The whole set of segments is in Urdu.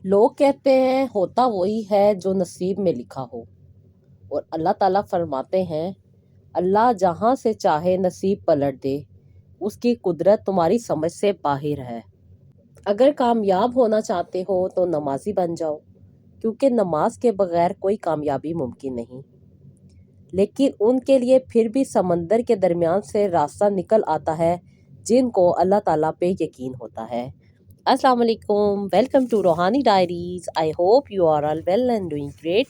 لوگ کہتے ہیں ہوتا وہی ہے جو نصیب میں لکھا ہو، اور اللہ تعالیٰ فرماتے ہیں اللہ جہاں سے چاہے نصیب پلٹ دے، اس کی قدرت تمہاری سمجھ سے باہر ہے۔ اگر کامیاب ہونا چاہتے ہو تو نمازی بن جاؤ، کیونکہ نماز کے بغیر کوئی کامیابی ممکن نہیں۔ لیکن ان کے لیے پھر بھی سمندر کے درمیان سے راستہ نکل آتا ہے جن کو اللہ تعالیٰ پہ یقین ہوتا ہے۔ السلام علیکم، welcome to Rohani diaries. I hope you are all well and doing great.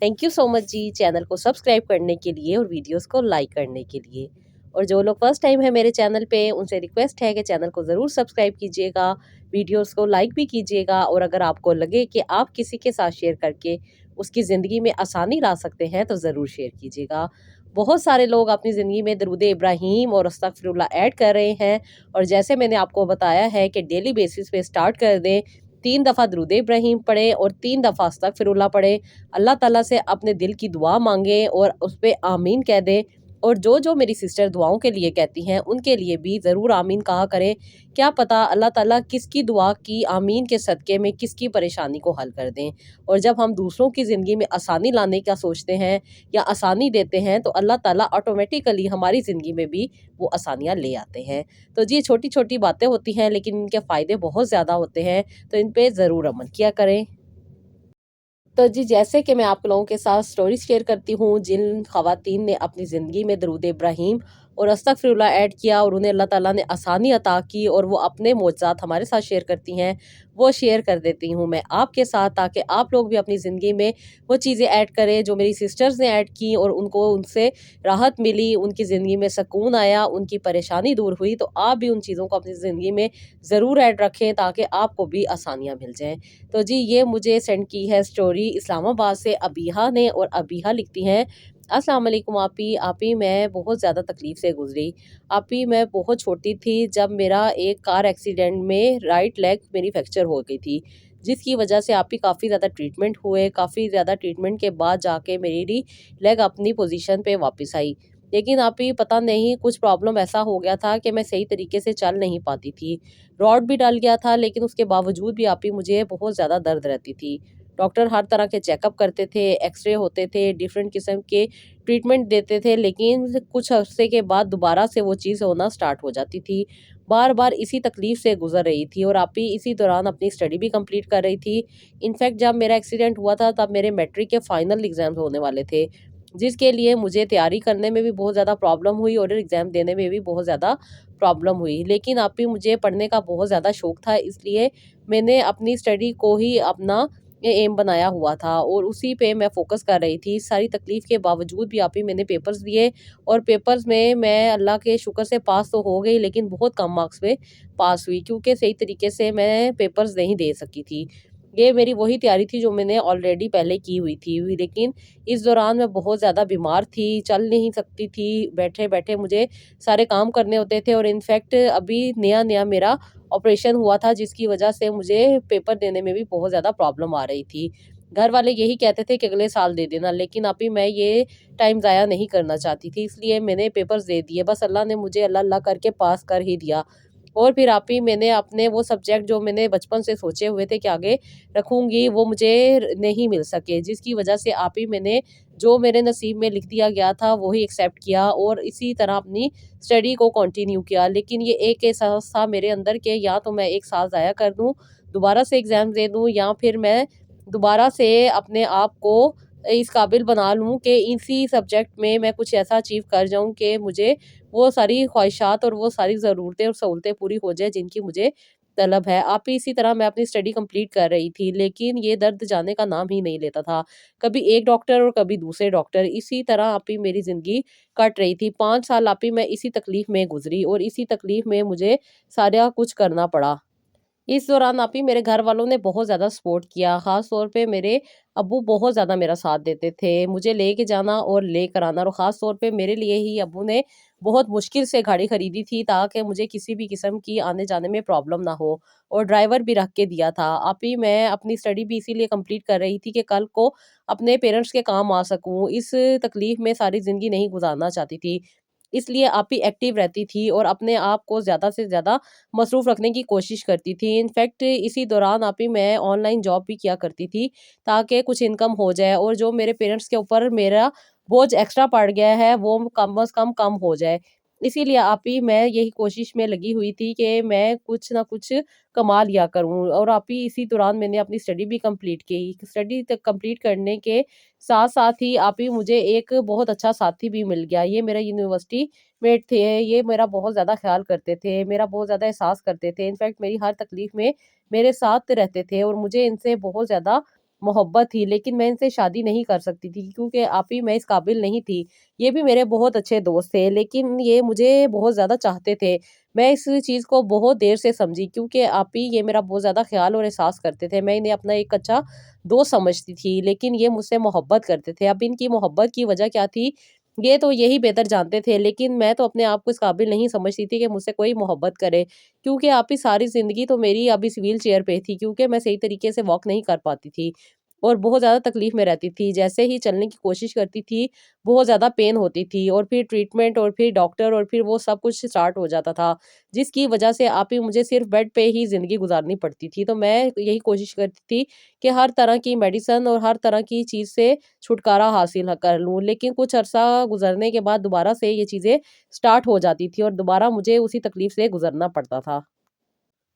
Thank you so much جی چینل کو سبسکرائب کرنے کے لیے اور ویڈیوز کو لائک کرنے کے لیے۔ اور جو لوگ فرسٹ ٹائم ہے میرے چینل پہ، ان سے ریکویسٹ ہے کہ چینل کو ضرور سبسکرائب کیجیے گا، ویڈیوز کو لائک بھی کیجیے گا، اور اگر آپ کو لگے کہ آپ کسی کے ساتھ شیئر کر کے اس کی زندگی میں آسانی لا سکتے ہیں تو ضرور شیئر کیجیے گا۔ بہت سارے لوگ اپنی زندگی میں درود ابراہیم اور استغفر اللہ ایڈ کر رہے ہیں، اور جیسے میں نے آپ کو بتایا ہے کہ ڈیلی بیسس پہ سٹارٹ کر دیں، 3 دفعہ درود ابراہیم پڑھیں اور 3 دفعہ استغفر اللہ پڑھیں، اللہ تعالیٰ سے اپنے دل کی دعا مانگیں اور اس پہ آمین کہہ دیں۔ اور جو میری سسٹر دعاؤں کے لیے کہتی ہیں ان کے لیے بھی ضرور آمین کہا کریں، کیا پتہ اللہ تعالیٰ کس کی دعا کی آمین کے صدقے میں کس کی پریشانی کو حل کر دیں۔ اور جب ہم دوسروں کی زندگی میں آسانی لانے کا سوچتے ہیں یا آسانی دیتے ہیں تو اللہ تعالیٰ آٹومیٹیکلی ہماری زندگی میں بھی وہ آسانیاں لے آتے ہیں۔ تو جی چھوٹی چھوٹی باتیں ہوتی ہیں لیکن ان کے فائدے بہت زیادہ ہوتے ہیں، تو ان پہ ضرور عمل کیا کریں۔ تو جی جیسے کہ میں آپ لوگوں کے ساتھ سٹوری شیئر کرتی ہوں، جن خواتین نے اپنی زندگی میں درود ابراہیم اور استغفر اللہ ایڈ کیا اور انہیں اللہ تعالیٰ نے آسانی عطا کی اور وہ اپنے معجزات ہمارے ساتھ شیئر کرتی ہیں، وہ شیئر کر دیتی ہوں میں آپ کے ساتھ، تاکہ آپ لوگ بھی اپنی زندگی میں وہ چیزیں ایڈ کریں جو میری سسٹرز نے ایڈ کی اور ان کو ان سے راحت ملی، ان کی زندگی میں سکون آیا، ان کی پریشانی دور ہوئی۔ تو آپ بھی ان چیزوں کو اپنی زندگی میں ضرور ایڈ رکھیں تاکہ آپ کو بھی آسانیاں مل جائیں۔ تو جی یہ مجھے سینڈ کی ہے سٹوری اسلام آباد سے ابیہا نے، اور ابیہا لکھتی ہیں السلام علیکم آپی میں بہت زیادہ تکلیف سے گزری۔ آپی میں بہت چھوٹی تھی جب میرا ایک کار ایکسیڈنٹ میں رائٹ لیگ میری فریکچر ہو گئی تھی، جس کی وجہ سے آپی کافی زیادہ ٹریٹمنٹ ہوئے، کافی زیادہ ٹریٹمنٹ کے بعد جا کے میری لیگ اپنی پوزیشن پہ واپس آئی۔ لیکن آپی پتہ نہیں کچھ پرابلم ایسا ہو گیا تھا کہ میں صحیح طریقے سے چل نہیں پاتی تھی، راڈ بھی ڈال گیا تھا، لیکن اس کے باوجود بھی آپی مجھے بہت زیادہ درد رہتی تھی۔ ڈاکٹر ہر طرح کے چیک اپ کرتے تھے، ایکس رے ہوتے تھے، ڈیفرنٹ قسم کے ٹریٹمنٹ دیتے تھے، لیکن کچھ عرصے کے بعد دوبارہ سے وہ چیز ہونا سٹارٹ ہو جاتی تھی۔ بار بار اسی تکلیف سے گزر رہی تھی، اور آپی اسی دوران اپنی اسٹڈی بھی کمپلیٹ کر رہی تھی۔ انفیکٹ جب میرا ایکسیڈنٹ ہوا تھا تب میرے میٹرک کے فائنل ایگزامز ہونے والے تھے، جس کے لیے مجھے تیاری کرنے میں بھی بہت زیادہ پرابلم ہوئی اور ایگزام دینے میں بھی بہت زیادہ پرابلم ہوئی۔ لیکن آپی مجھے پڑھنے کا بہت زیادہ شوق تھا، اس لیے میں نے اپنی اسٹڈی کو ہی اپنا ایم بنایا ہوا تھا اور اسی پہ میں فوکس کر رہی تھی۔ ساری تکلیف کے باوجود بھی آپی میں نے پیپرز دیے، اور پیپرز میں اللہ کے شکر سے پاس تو ہو گئی، لیکن بہت کم مارکس پہ پاس ہوئی، کیونکہ صحیح طریقے سے میں پیپرز نہیں دے سکی تھی۔ یہ میری وہی تیاری تھی جو میں نے آلریڈی پہلے کی ہوئی تھی، لیکن اس دوران میں بہت زیادہ بیمار تھی، چل نہیں سکتی تھی، بیٹھے بیٹھے مجھے سارے کام کرنے ہوتے تھے، اور انفیکٹ ابھی نیا میرا آپریشن ہوا تھا، جس کی وجہ سے مجھے پیپر دینے میں بھی بہت زیادہ پرابلم آ رہی تھی۔ گھر والے یہی کہتے تھے کہ اگلے سال دے دینا، لیکن ابھی میں یہ ٹائم ضائع نہیں کرنا چاہتی تھی، اس لیے میں نے پیپرز دے دیے۔ بس اللہ نے مجھے اللہ اللہ کر کے پاس کر ہی دیا۔ اور پھر آپی میں نے اپنے وہ سبجیکٹ جو میں نے بچپن سے سوچے ہوئے تھے کہ آگے رکھوں گی، وہ مجھے نہیں مل سکے، جس کی وجہ سے آپی میں نے جو میرے نصیب میں لکھ دیا گیا تھا وہی ایکسیپٹ کیا اور اسی طرح اپنی اسٹڈی کو کنٹینیو کیا۔ لیکن یہ ایک احساس تھا میرے اندر کہ یا تو میں ایک سال ضائع کر دوں، دوبارہ سے ایگزام دے دوں، یا پھر میں دوبارہ سے اپنے آپ کو اس قابل بنا لوں کہ اسی سبجیکٹ میں کچھ ایسا اچیو کر جاؤں کہ مجھے وہ ساری خواہشات اور وہ ساری ضرورتیں اور سہولتیں پوری ہو جائیں جن کی مجھے طلب ہے۔ آپ اسی طرح میں اپنی اسٹڈی کمپلیٹ کر رہی تھی، لیکن یہ درد جانے کا نام ہی نہیں لیتا تھا، کبھی ایک ڈاکٹر اور کبھی دوسرے ڈاکٹر، اسی طرح آپی میری زندگی کٹ رہی تھی۔ 5 سال آپی میں اسی تکلیف میں گزری اور اسی تکلیف میں مجھے سارا کچھ کرنا پڑا۔ اس دوران آپی میرے گھر والوں نے بہت زیادہ سپورٹ کیا، خاص طور پہ میرے ابو بہت زیادہ میرا ساتھ دیتے تھے، مجھے لے کے جانا اور لے کر آنا، اور خاص طور پہ میرے لیے ہی ابو نے بہت مشکل سے گاڑی خریدی تھی تاکہ مجھے کسی بھی قسم کی آنے جانے میں پرابلم نہ ہو، اور ڈرائیور بھی رکھ کے دیا تھا۔ آپی میں اپنی اسٹڈی بھی اسی لیے کمپلیٹ کر رہی تھی کہ کل کو اپنے پیرنٹس کے کام آ سکوں، اس تکلیف میں ساری زندگی نہیں گزارنا چاہتی تھی۔ اس لیے آپ ہی ایکٹیو رہتی تھی اور اپنے آپ کو زیادہ سے زیادہ مصروف رکھنے کی کوشش کرتی تھی۔ انفیکٹ اسی دوران آپ ہی میں آن لائن جاب بھی کیا کرتی تھی تاکہ کچھ انکم ہو جائے اور جو میرے پیرنٹس کے اوپر میرا بوجھ ایکسٹرا پڑ گیا ہے وہ کم از کم ہو جائے۔ اسی لیے آپ ہی میں یہی کوشش میں لگی ہوئی تھی کہ میں کچھ نہ کچھ کما لیا کروں، اور آپ ہی اسی دوران میں نے اپنی اسٹڈی بھی کمپلیٹ کی۔ اسٹڈی کمپلیٹ کرنے کے ساتھ ساتھ ہی آپ ہی مجھے ایک بہت اچھا ساتھی بھی مل گیا۔ یہ میرا یونیورسٹی میٹ تھے، یہ میرا بہت زیادہ خیال کرتے تھے، میرا بہت زیادہ احساس کرتے تھے، انفیکٹ میری ہر تکلیف میں میرے ساتھ رہتے تھے اور مجھے ان سے بہت زیادہ محبت تھی، لیکن میں ان سے شادی نہیں کر سکتی تھی کیونکہ آپ ہی میں اس قابل نہیں تھی۔ یہ بھی میرے بہت اچھے دوست تھے لیکن یہ مجھے بہت زیادہ چاہتے تھے۔ میں اس چیز کو بہت دیر سے سمجھی کیونکہ آپ ہی یہ میرا بہت زیادہ خیال اور احساس کرتے تھے۔ میں انہیں اپنا ایک اچھا دوست سمجھتی تھی لیکن یہ مجھ سے محبت کرتے تھے۔ اب ان کی محبت کی وجہ کیا تھی یہ تو یہی بہتر جانتے تھے، لیکن میں تو اپنے آپ کو اس قابل نہیں سمجھتی تھی کہ مجھ سے کوئی محبت کرے، کیونکہ آپ ہی ساری زندگی تو میری اب اس ویل چیئر پہ تھی کیونکہ میں صحیح طریقے سے واک نہیں کر پاتی تھی اور بہت زیادہ تکلیف میں رہتی تھی۔ جیسے ہی چلنے کی کوشش کرتی تھی بہت زیادہ پین ہوتی تھی اور پھر ٹریٹمنٹ اور پھر ڈاکٹر اور پھر وہ سب کچھ سٹارٹ ہو جاتا تھا، جس کی وجہ سے آپ ہی مجھے صرف بیڈ پہ ہی زندگی گزارنی پڑتی تھی۔ تو میں یہی کوشش کرتی تھی کہ ہر طرح کی میڈیسن اور ہر طرح کی چیز سے چھٹکارا حاصل کر لوں، لیکن کچھ عرصہ گزرنے کے بعد دوبارہ سے یہ چیزیں سٹارٹ ہو جاتی تھی اور دوبارہ مجھے اسی تکلیف سے گزرنا پڑتا تھا۔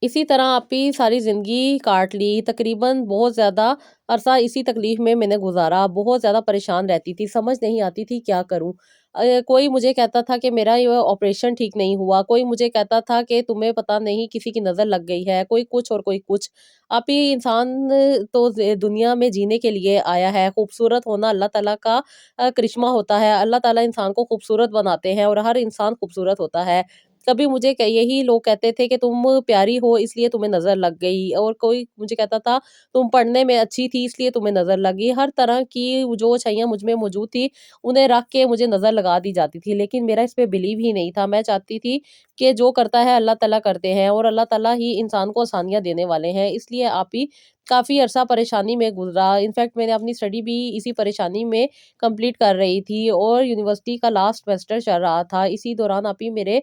اسی طرح آپ ہی ساری زندگی کاٹ لی، تقریباً بہت زیادہ عرصہ اسی تکلیف میں نے گزارا، بہت زیادہ پریشان رہتی تھی، سمجھ نہیں آتی تھی کیا کروں۔ کوئی مجھے کہتا تھا کہ میرا یہ آپریشن ٹھیک نہیں ہوا، کوئی مجھے کہتا تھا کہ تمہیں پتہ نہیں کسی کی نظر لگ گئی ہے، کوئی کچھ اور کوئی کچھ۔ آپ ہی انسان تو دنیا میں جینے کے لیے آیا ہے، خوبصورت ہونا اللہ تعالیٰ کا کرشمہ ہوتا ہے، اللہ تعالیٰ انسان کو خوبصورت بناتے ہیں اور ہر انسان خوبصورت ہوتا ہے۔ کبھی مجھے یہی لوگ کہتے تھے کہ تم پیاری ہو اس لیے تمہیں نظر لگ گئی، اور کوئی مجھے کہتا تھا تم پڑھنے میں اچھی تھی اس لیے تمہیں نظر لگی۔ ہر طرح کی جو اچھائیاں مجھ میں موجود تھی انہیں رکھ کے مجھے نظر لگا دی جاتی تھی، لیکن میرا اس پہ بلیو ہی نہیں تھا۔ میں چاہتی تھی کہ جو کرتا ہے اللہ تعالیٰ کرتے ہیں اور اللہ تعالیٰ ہی انسان کو آسانیاں دینے والے ہیں، اس لیے آپ ہی کافی عرصہ پریشانی میں گزرا۔ انفیکٹ میں نے اپنی اسٹڈی بھی اسی پریشانی میں کمپلیٹ کر رہی تھی اور یونیورسٹی کا لاسٹ سیمسٹر چل رہا تھا۔ اسی دوران آپ ہی میرے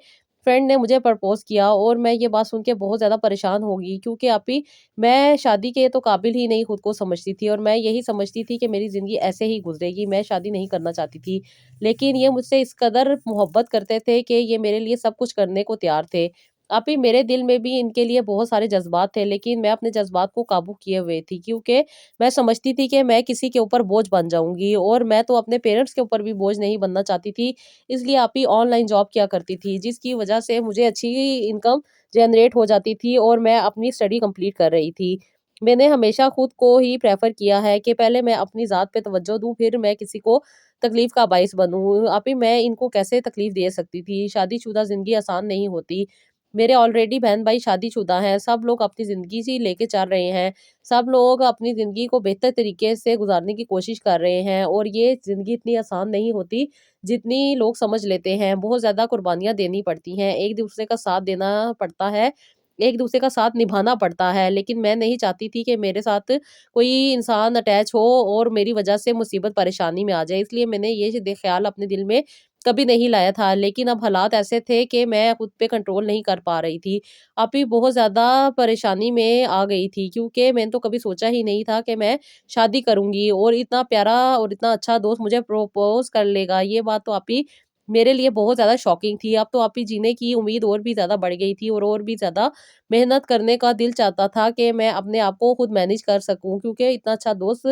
فرینڈ نے مجھے پرپوز کیا اور میں یہ بات سن کے بہت زیادہ پریشان ہوگی کیونکہ آپ ہی میں شادی کے تو قابل ہی نہیں خود کو سمجھتی تھی اور میں یہی سمجھتی تھی کہ میری زندگی ایسے ہی گزرے گی، میں شادی نہیں کرنا چاہتی تھی، لیکن یہ مجھ سے اس قدر محبت کرتے تھے کہ یہ میرے لیے سب کچھ کرنے کو تیار تھے۔ آپ ہی میرے دل میں بھی ان کے لیے بہت سارے جذبات تھے لیکن میں اپنے جذبات کو قابو کیے ہوئے تھی کیونکہ میں سمجھتی تھی کہ میں کسی کے اوپر بوجھ بن جاؤں گی اور میں تو اپنے پیرنٹس کے اوپر بھی بوجھ نہیں بننا چاہتی تھی۔ اس لیے آپ ہی آن لائن جاب کیا کرتی تھی جس کی وجہ سے مجھے اچھی انکم جنریٹ ہو جاتی تھی اور میں اپنی اسٹڈی کمپلیٹ کر رہی تھی۔ میں نے ہمیشہ خود کو ہی پریفر کیا ہے کہ پہلے میں اپنی ذات پہ توجہ دوں پھر میں کسی کو تکلیف کا باعث بنوں۔ آپ ہی میں ان کو کیسے تکلیف دے سکتی تھی؟ شادی شدہ زندگی آسان نہیں ہوتی۔ میرے آلریڈی بہن بھائی شادی شدہ ہیں، سب لوگ اپنی زندگی سے لے کے چل رہے ہیں، سب لوگ اپنی زندگی کو بہتر طریقے سے گزارنے کی کوشش کر رہے ہیں اور یہ زندگی اتنی آسان نہیں ہوتی جتنی لوگ سمجھ لیتے ہیں۔ بہت زیادہ قربانیاں دینی پڑتی ہیں، ایک دوسرے کا ساتھ دینا پڑتا ہے، ایک دوسرے کا ساتھ نبھانا پڑتا ہے، لیکن میں نہیں چاہتی تھی کہ میرے ساتھ کوئی انسان اٹیچ ہو اور میری وجہ سے مصیبت پریشانی میں آ جائے، اس لیے میں نے یہ خیال اپنے دل میں کبھی نہیں لایا تھا، لیکن اب حالات ایسے تھے کہ میں خود پہ کنٹرول نہیں کر پا رہی تھی۔ اب بھی بہت زیادہ پریشانی میں آ گئی تھی کیونکہ میں نے تو کبھی سوچا ہی نہیں تھا کہ میں شادی کروں گی اور اتنا پیارا اور اتنا اچھا دوست مجھے پروپوز کر لے گا، یہ بات تو آپ ہی میرے لیے بہت زیادہ شاکنگ تھی۔ اب تو آپ ہی جینے کی امید اور بھی زیادہ بڑھ گئی تھی اور بھی زیادہ محنت کرنے کا دل چاہتا تھا کہ میں اپنے آپ کو خود مینج کر سکوں کیونکہ اتنا اچھا دوست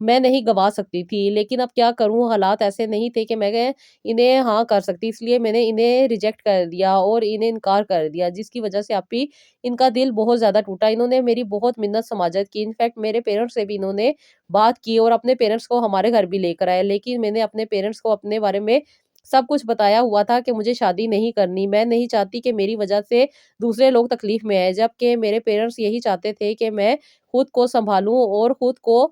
میں نہیں گوا سکتی تھی، لیکن اب کیا کروں، حالات ایسے نہیں تھے کہ میں انہیں ہاں کر سکتی، اس لیے میں نے انہیں ریجیکٹ کر دیا اور انہیں انکار کر دیا، جس کی وجہ سے آپ ہی ان کا دل بہت زیادہ ٹوٹا۔ انہوں نے میری بہت منت سماجت کی، انفیکٹ میرے پیرنٹس سے بھی انہوں نے بات کی اور اپنے پیرنٹس کو ہمارے گھر بھی لے کر آئے، لیکن میں نے اپنے پیرنٹس کو اپنے بارے میں سب کچھ بتایا ہوا تھا کہ مجھے شادی نہیں کرنی، میں نہیں چاہتی کہ میری وجہ سے دوسرے لوگ تکلیف میں آئے، جبکہ میرے پیرنٹس یہی چاہتے تھے کہ میں خود کو سنبھالوں اور خود کو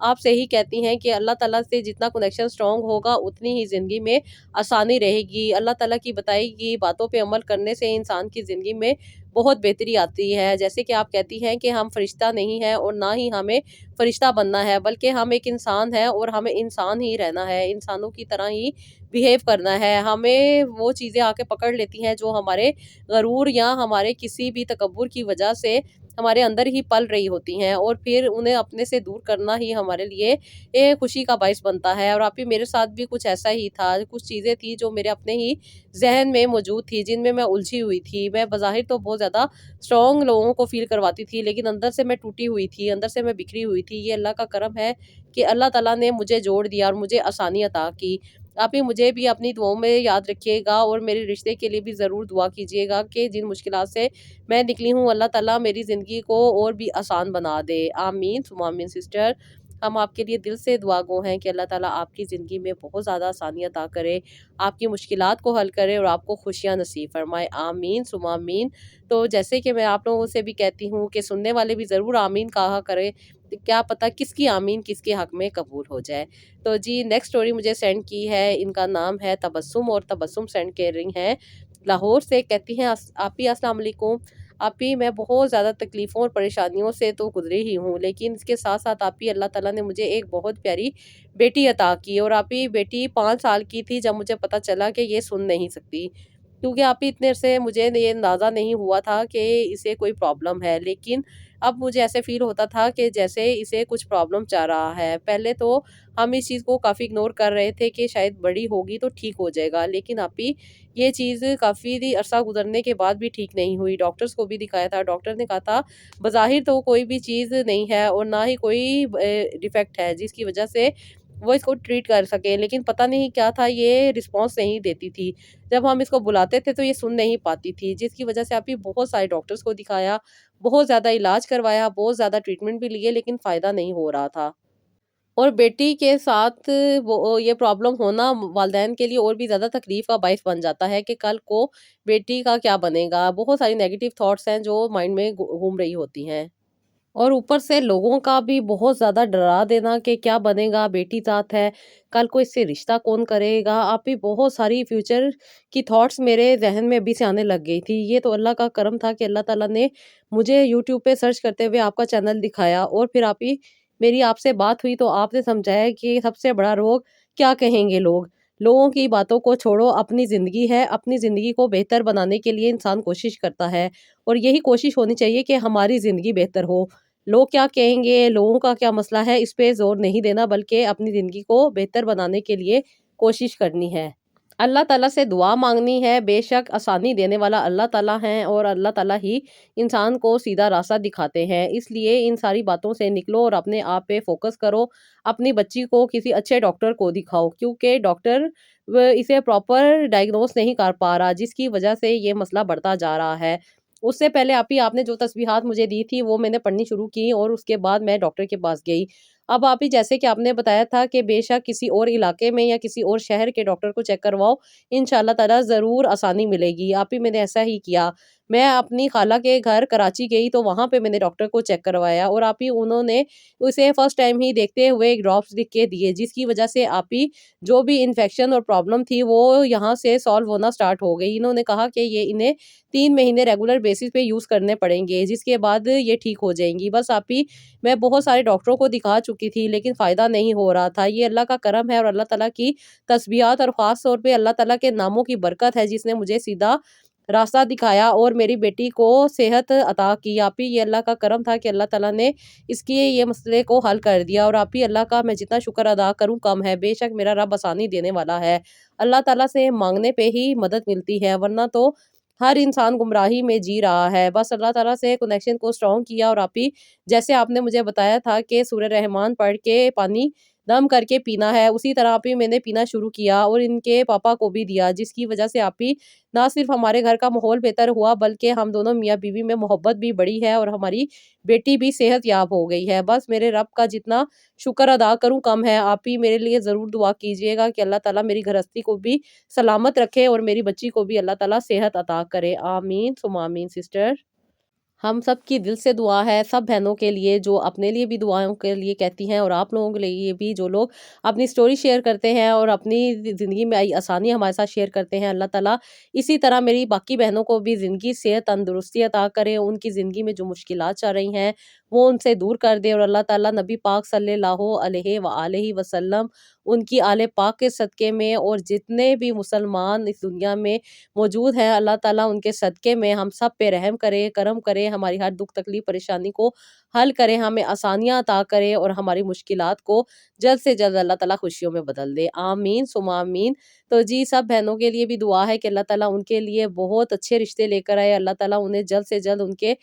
آپ سے ہی کہتی ہیں کہ اللہ تعالیٰ سے جتنا کنیکشن اسٹرانگ ہوگا اتنی ہی زندگی میں آسانی رہے گی۔ اللہ تعالیٰ کی بتائی گئی باتوں پہ عمل کرنے سے انسان کی زندگی میں بہت بہتری آتی ہے۔ جیسے کہ آپ کہتی ہیں کہ ہم فرشتہ نہیں ہیں اور نہ ہی ہمیں فرشتہ بننا ہے، بلکہ ہم ایک انسان ہیں اور ہمیں انسان ہی رہنا ہے، انسانوں کی طرح ہی بیہیو کرنا ہے۔ ہمیں وہ چیزیں آ کے پکڑ لیتی ہیں جو ہمارے غرور یا ہمارے کسی بھی تکبر کی وجہ سے ہمارے اندر ہی پل رہی ہوتی ہیں، اور پھر انہیں اپنے سے دور کرنا ہی ہمارے لیے ایک خوشی کا باعث بنتا ہے۔ اور آپ ہی میرے ساتھ بھی کچھ ایسا ہی تھا، کچھ چیزیں تھی جو میرے اپنے ہی ذہن میں موجود تھی، جن میں الجھی ہوئی تھی۔ میں بظاہر تو بہت زیادہ اسٹرانگ لوگوں کو فیل کرواتی تھی، لیکن اندر سے میں ٹوٹی ہوئی تھی، اندر سے میں بکھری ہوئی تھی۔ یہ اللہ کا کرم ہے کہ اللہ تعالیٰ نے مجھے جوڑ دیا اور مجھے آسانی عطا کی۔ آپ ہی مجھے بھی اپنی دعاؤں میں یاد رکھیے گا، اور میرے رشتے کے لیے بھی ضرور دعا کیجیے گا کہ جن مشکلات سے میں نکلی ہوں اللہ تعالیٰ میری زندگی کو اور بھی آسان بنا دے۔ آمین ثم آمین سسٹر۔ ہم آپ کے لیے دل سے دعا گو ہیں کہ اللہ تعالیٰ آپ کی زندگی میں بہت زیادہ آسانی عطا کرے، آپ کی مشکلات کو حل کرے اور آپ کو خوشیاں نصیب فرمائے۔ آمین ثم آمین۔ تو جیسے کہ میں آپ لوگوں سے بھی کہتی ہوں کہ سننے والے بھی ضرور آمین کہا کرے، کیا پتہ کس کی آمین کس کے حق میں قبول ہو جائے۔ تو جی نیکسٹ سٹوری مجھے سینڈ کی ہے، ان کا نام ہے تبسم، اور تبسم سینڈ کر رہی ہیں لاہور سے۔ کہتی ہیں آپ ہی السلام علیکم، آپ ہی میں بہت زیادہ تکلیفوں اور پریشانیوں سے تو گزری ہی ہوں، لیکن اس کے ساتھ ساتھ آپ ہی اللہ تعالیٰ نے مجھے ایک بہت پیاری بیٹی عطا کی، اور آپ ہی بیٹی 5 سال کی تھی جب مجھے پتہ چلا کہ یہ سن نہیں سکتی، کیونکہ آپ ہی اتنے سے مجھے یہ اندازہ نہیں ہوا تھا کہ اسے کوئی پرابلم ہے، لیکن اب مجھے ایسے فیل ہوتا تھا کہ جیسے اسے کچھ پرابلم چاہ رہا ہے۔ پہلے تو ہم اس چیز کو کافی اگنور کر رہے تھے کہ شاید بڑی ہوگی تو ٹھیک ہو جائے گا، لیکن آپ ہی یہ چیز کافی عرصہ گزرنے کے بعد بھی ٹھیک نہیں ہوئی۔ ڈاکٹرز کو بھی دکھایا تھا، ڈاکٹر نے کہا تھا بظاہر تو کوئی بھی چیز نہیں ہے اور نہ ہی کوئی ڈیفیکٹ ہے جس کی وجہ سے وہ اس کو ٹریٹ کر سکے، لیکن پتہ نہیں کیا تھا یہ رسپانس نہیں دیتی تھی۔ جب ہم اس کو بلاتے تھے تو یہ سن نہیں پاتی تھی، جس کی وجہ سے آپ ہی بہت سارے ڈاکٹرز کو دکھایا، بہت زیادہ علاج کروایا، بہت زیادہ ٹریٹمنٹ بھی لیے، لیکن فائدہ نہیں ہو رہا تھا۔ اور بیٹی کے ساتھ یہ پرابلم ہونا والدین کے لیے اور بھی زیادہ تکلیف کا باعث بن جاتا ہے کہ کل کو بیٹی کا کیا بنے گا۔ بہت ساری نیگیٹو تھاٹس ہیں جو مائنڈ میں گھوم رہی ہوتی ہیں، اور اوپر سے لوگوں کا بھی بہت زیادہ ڈرا دینا کہ کیا بنے گا، بیٹی ساتھ ہے، کل کو اس سے رشتہ کون کرے گا۔ آپ بھی بہت ساری فیوچر کی تھاٹس میرے ذہن میں ابھی سے آنے لگ گئی تھی۔ یہ تو اللہ کا کرم تھا کہ اللہ تعالیٰ نے مجھے یوٹیوب پہ سرچ کرتے ہوئے آپ کا چینل دکھایا، اور پھر میری آپ سے بات ہوئی تو آپ نے سمجھایا کہ سب سے بڑا روگ کیا کہیں گے لوگ۔ لوگوں کی باتوں کو چھوڑو، اپنی زندگی ہے، اپنی زندگی کو بہتر بنانے کے لیے انسان کوشش کرتا ہے، اور یہی کوشش ہونی چاہیے کہ ہماری زندگی بہتر ہو۔ لوگ کیا کہیں گے، لوگوں کا کیا مسئلہ ہے، اس پہ زور نہیں دینا، بلکہ اپنی زندگی کو بہتر بنانے کے لیے کوشش کرنی ہے۔ اللہ تعالیٰ سے دعا مانگنی ہے، بے شک آسانی دینے والا اللہ تعالیٰ ہیں، اور اللہ تعالیٰ ہی انسان کو سیدھا راستہ دکھاتے ہیں۔ اس لیے ان ساری باتوں سے نکلو اور اپنے آپ پہ فوکس کرو، اپنی بچی کو کسی اچھے ڈاکٹر کو دکھاؤ، کیونکہ ڈاکٹر اسے پراپر ڈائگنوز نہیں کر پا رہا، جس کی وجہ سے یہ مسئلہ بڑھتا جا رہا ہے۔ اس سے پہلے آپ نے جو تسبیحات مجھے دی تھی وہ میں نے پڑھنی شروع کی، اور اس کے بعد میں ڈاکٹر کے پاس گئی۔ اب آپ ہی جیسے کہ آپ نے بتایا تھا کہ بے شک کسی اور علاقے میں یا کسی اور شہر کے ڈاکٹر کو چیک کرواؤ، انشاءاللہ تعالیٰ ضرور آسانی ملے گی۔ آپ ہی میں نے ایسا ہی کیا، میں اپنی خالہ کے گھر کراچی گئی تو وہاں پہ میں نے ڈاکٹر کو چیک کروایا، اور آپ ہی انہوں نے اسے فرسٹ ٹائم ہی دیکھتے ہوئے ایک ڈراپس لکھ کے دیے، جس کی وجہ سے آپ ہی جو بھی انفیکشن اور پرابلم تھی وہ یہاں سے سالو ہونا سٹارٹ ہو گئی۔ انہوں نے کہا کہ یہ انہیں 3 مہینے ریگولر بیسس پہ یوز کرنے پڑیں گے، جس کے بعد یہ ٹھیک ہو جائیں گی۔ بس آپ ہی میں بہت سارے ڈاکٹروں کو دکھا چکی تھی، لیکن فائدہ نہیں ہو رہا تھا۔ یہ اللہ کا کرم ہے اور اللہ تعالیٰ کی تسبیحات، اور خاص طور پہ اللہ تعالیٰ کے ناموں کی برکت ہے جس نے مجھے سیدھا راستہ دکھایا اور میری بیٹی کو صحت عطا کی۔ آپ ہی یہ اللہ کا کرم تھا کہ اللہ تعالیٰ نے اس کی یہ مسئلے کو حل کر دیا، اور آپ ہی اللہ کا میں جتنا شکر ادا کروں کم ہے، بے شک میرا رب آسانی دینے والا ہے۔ اللہ تعالیٰ سے مانگنے پہ ہی مدد ملتی ہے، ورنہ تو ہر انسان گمراہی میں جی رہا ہے۔ بس اللہ تعالیٰ سے کنیکشن کو اسٹرانگ کیا، اور آپ ہی جیسے آپ نے مجھے بتایا تھا کہ سورہ رحمان پڑھ کے پانی دم کر کے پینا ہے، اسی طرح آپ ہی میں نے پینا شروع کیا اور ان کے پاپا کو بھی دیا، جس کی وجہ سے آپ ہی نہ صرف ہمارے گھر کا ماحول بہتر ہوا بلکہ ہم دونوں میاں بیوی میں محبت بھی بڑھی ہے، اور ہماری بیٹی بھی صحت یاب ہو گئی ہے۔ بس میرے رب کا جتنا شکر ادا کروں کم ہے۔ آپ ہی میرے لیے ضرور دعا کیجیے گا کہ اللہ تعالیٰ میری گھرستی کو بھی سلامت رکھے اور میری بچی کو بھی اللہ تعالیٰ صحت عطا کرے۔ آمین ثم آمین سسٹر۔ ہم سب کی دل سے دعا ہے سب بہنوں کے لیے جو اپنے لیے بھی دعاؤں کے لیے کہتی ہیں، اور آپ لوگوں کے لیے بھی جو لوگ اپنی سٹوری شیئر کرتے ہیں اور اپنی زندگی میں آئی آسانی ہمارے ساتھ شیئر کرتے ہیں۔ اللہ تعالیٰ اسی طرح میری باقی بہنوں کو بھی زندگی، صحت، تندرستی عطا کرے، ان کی زندگی میں جو مشکلات چل رہی ہیں وہ ان سے دور کر دے، اور اللہ تعالیٰ نبی پاک صلی اللہ علیہ وآلہ وسلم ان کی آل پاک کے صدقے میں اور جتنے بھی مسلمان اس دنیا میں موجود ہیں، اللہ تعالیٰ ان کے صدقے میں ہم سب پہ رحم کرے، کرم کرے، ہماری ہر دکھ تکلیف پریشانی کو حل کرے، ہمیں آسانیاں عطا کرے اور ہماری مشکلات کو جلد سے جلد اللہ تعالیٰ خوشیوں میں بدل دے، آمین ثم آمین۔ تو جی سب بہنوں کے لیے بھی دعا ہے کہ اللہ تعالیٰ ان کے لیے بہت اچھے رشتے لے کر آئے، اللہ تعالیٰ انہیں جلد سے جلد ان کے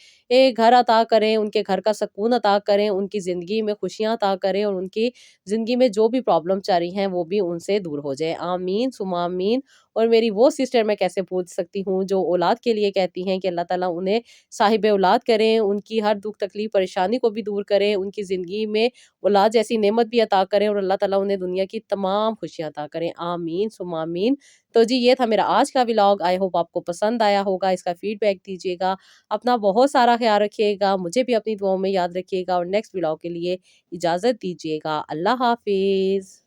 گھر عطا کریں، ان کے گھر کا سکون عطا کریں، ان کی زندگی میں خوشیاں عطا کریں، اور ان کی زندگی میں جو بھی پرابلم چل رہی ہیں وہ بھی ان سے دور ہو جائے، آمین ثم آمین۔ اور میری وہ سسٹر میں کیسے بھول سکتی ہوں جو اولاد کے لیے کہتی ہیں کہ اللہ تعالیٰ انہیں صاحب اولاد کریں، ان کی ہر دکھ تکلیف پریشانی کو بھی دور کریں، ان کی زندگی میں اولاد جیسی نعمت بھی عطا کریں، اور اللہ تعالیٰ انہیں دنیا کی تمام خوشیاں عطا کریں، آمین ثم آمین۔ تو جی یہ تھا میرا آج کا ولاگ، آئی ہوپ آپ کو پسند آیا ہوگا، اس کا فیڈ بیک دیجیے گا، اپنا بہت سارا خیال رکھیے گا، مجھے بھی اپنی دعاؤں میں یاد رکھیے گا، اور نیکسٹ ولاگ کے لیے اجازت دیجیے گا، اللہ حافظ۔